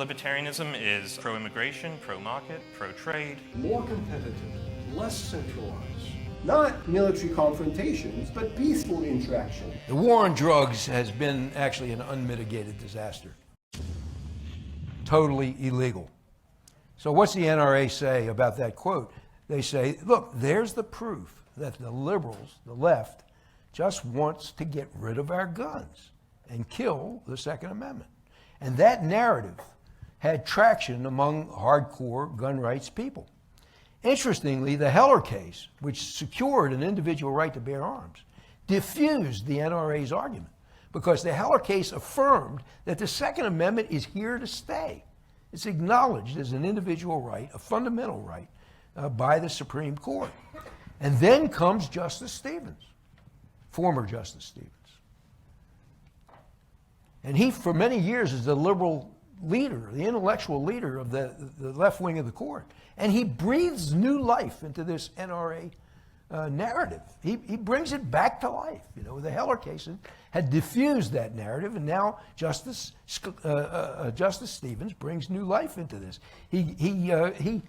libertarianism is pro-immigration, pro-market, pro-trade. More competitive, less centralized. Not military confrontations, but peaceful interaction. The war on drugs has been actually an unmitigated disaster. Totally illegal. So what's the NRA say about that quote? They say, look, there's the proof that the liberals, the left, just wants to get rid of our guns and kill the Second Amendment. And that narrative had traction among hardcore gun rights people. Interestingly, the Heller case, which secured an individual right to bear arms, diffused the NRA's argument because the Heller case affirmed that the Second Amendment is here to stay. It's acknowledged as an individual right, a fundamental right, by the Supreme Court. And then comes Justice Stevens, former Justice Stevens. And he, for many years, is the liberal leader, the intellectual leader of the left wing of the court. And he breathes new life into this NRA narrative. He brings it back to life. You know, the Heller case had diffused that narrative, and now Justice Stevens brings new life into this. The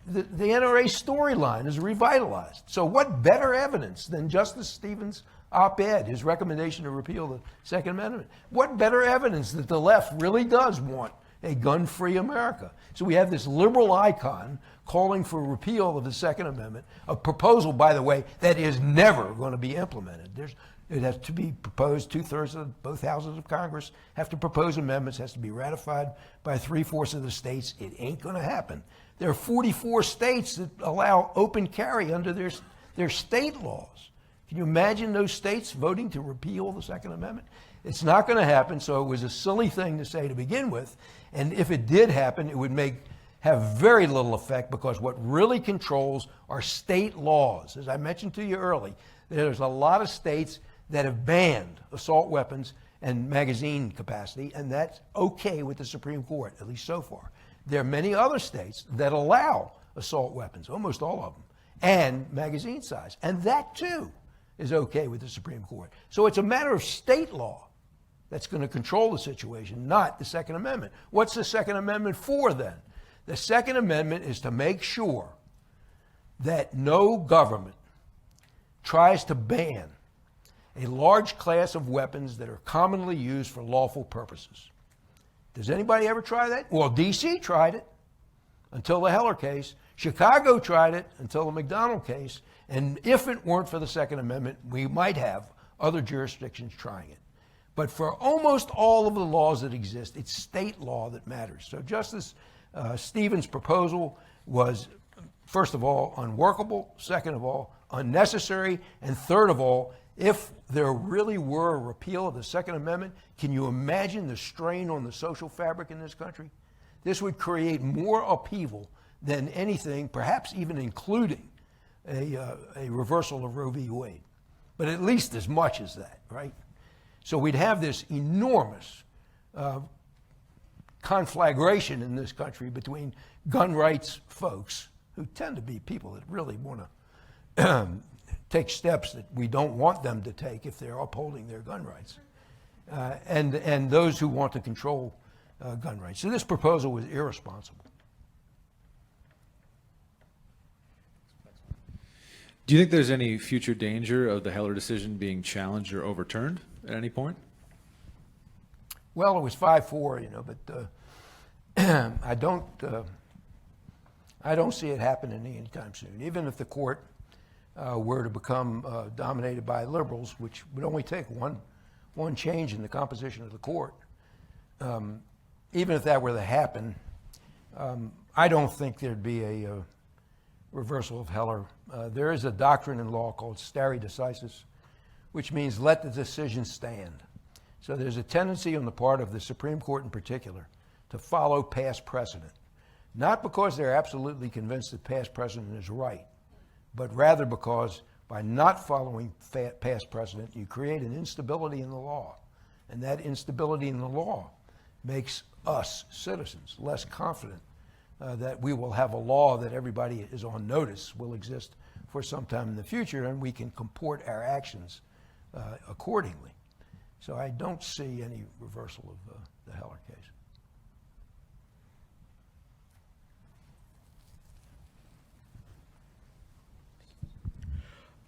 NRA storyline is revitalized. So what better evidence than Justice Stevens' op-ed, his recommendation to repeal the Second Amendment? What better evidence that the left really does want a gun-free America? So we have this liberal icon calling for repeal of the Second Amendment, a proposal, by the way, that is never going to be implemented. It has to be proposed, 2/3 of both houses of Congress have to propose amendments, has to be ratified by 3/4 of the states. It ain't going to happen. There are 44 states that allow open carry under their state laws. Can you imagine those states voting to repeal the Second Amendment? It's not going to happen, so it was a silly thing to say to begin with. And if it did happen, it would have very little effect because what really controls are state laws. As I mentioned to you early, there's a lot of states that have banned assault weapons and magazine capacity, and that's okay with the Supreme Court, at least so far. There are many other states that allow assault weapons, almost all of them, and magazine size, and that too is okay with the Supreme Court. So it's a matter of state law that's going to control the situation, not the Second Amendment. What's the Second Amendment for then? The Second Amendment is to make sure that no government tries to ban a large class of weapons that are commonly used for lawful purposes. Does anybody ever try that? Well, D.C. tried it until the Heller case. Chicago tried it until the McDonald case. And if it weren't for the Second Amendment, we might have other jurisdictions trying it. But for almost all of the laws that exist, it's state law that matters. So Justice Stevens' proposal was, first of all, unworkable, second of all, unnecessary, and third of all, if there really were a repeal of the Second Amendment, can you imagine the strain on the social fabric in this country? This would create more upheaval than anything, perhaps even including a reversal of Roe v. Wade, but at least as much as that, right? So we'd have this enormous conflagration in this country between gun rights folks, who tend to be people that really want to take steps that we don't want them to take if they're upholding their gun rights, and those who want to control gun rights. So this proposal was irresponsible. Do you think there's any future danger of the Heller decision being challenged or overturned at any point? Well, it was 5-4, you know, but I don't see it happening anytime soon. Even if the court were to become dominated by liberals, which would only take one change in the composition of the court, even if that were to happen, I don't think there'd be a reversal of Heller. There is a doctrine in law called stare decisis, which means let the decision stand. So there's a tendency on the part of the Supreme Court in particular to follow past precedent, not because they're absolutely convinced that past precedent is right, but rather because by not following past precedent, you create an instability in the law. And that instability in the law makes us, citizens, less confident that we will have a law that everybody is on notice will exist for some time in the future, and we can comport our actions accordingly. So I don't see any reversal of the Heller case.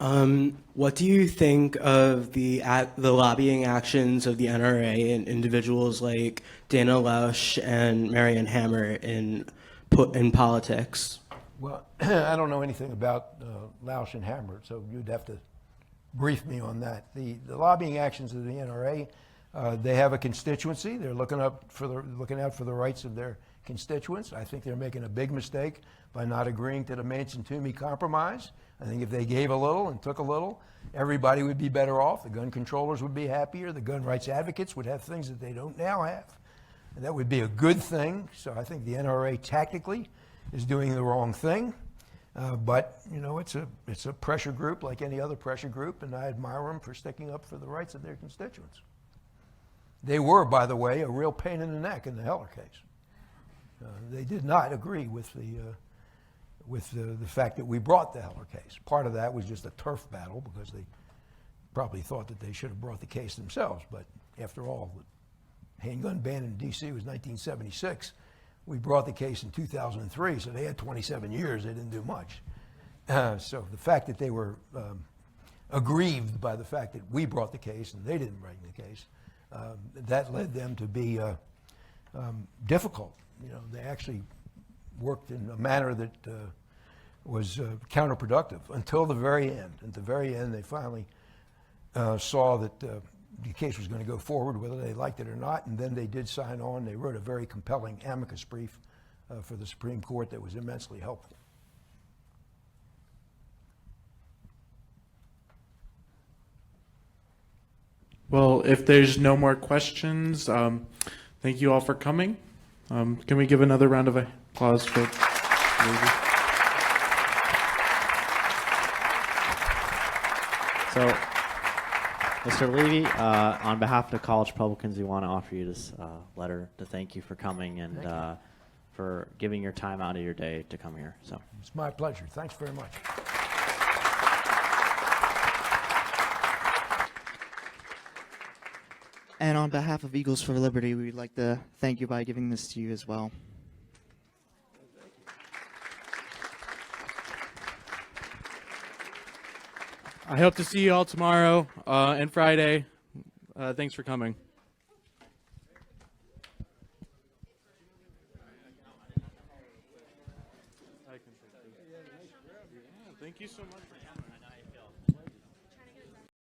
What do you think of the lobbying actions of the NRA and individuals like Dana Lausch and Marianne Hammer in politics? Well, I don't know anything about Lausch and Hammer, so you'd have to brief me on that. The lobbying actions of the NRA, they have a constituency. They're looking out for the rights of their constituents. I think they're making a big mistake by not agreeing to the Manchin-Toomey compromise. I think if they gave a little and took a little, everybody would be better off. The gun controllers would be happier. The gun rights advocates would have things that they don't now have. And that would be a good thing. So I think the NRA tactically is doing the wrong thing. But, you know, it's a pressure group like any other pressure group, and I admire them for sticking up for the rights of their constituents. They were, by the way, a real pain in the neck in the Heller case. They did not agree with the fact that we brought the Heller case. Part of that was just a turf battle because they probably thought that they should have brought the case themselves. But after all, the handgun ban in D.C. was 1976. We brought the case in 2003, so they had 27 years. They didn't do much. So the fact that they were aggrieved by the fact that we brought the case and they didn't bring the case, that led them to be difficult. You know, they actually worked in a manner that was counterproductive until the very end. At the very end, they finally saw that the case was going to go forward, whether they liked it or not, and then they did sign on. They wrote a very compelling amicus brief for the Supreme Court that was immensely helpful. Well, if there's no more questions, thank you all for coming. Can we give another round of applause for Levy? So, Mr. Levy, on behalf of the college Republicans, we want to offer you this letter to thank you for coming and for giving your time out of your day to come here. So It's my pleasure. Thanks very much. And on behalf of Eagles for Liberty, we'd like to thank you by giving this to you as well. I hope to see you all tomorrow and Friday. Thanks for coming. Thank you so much.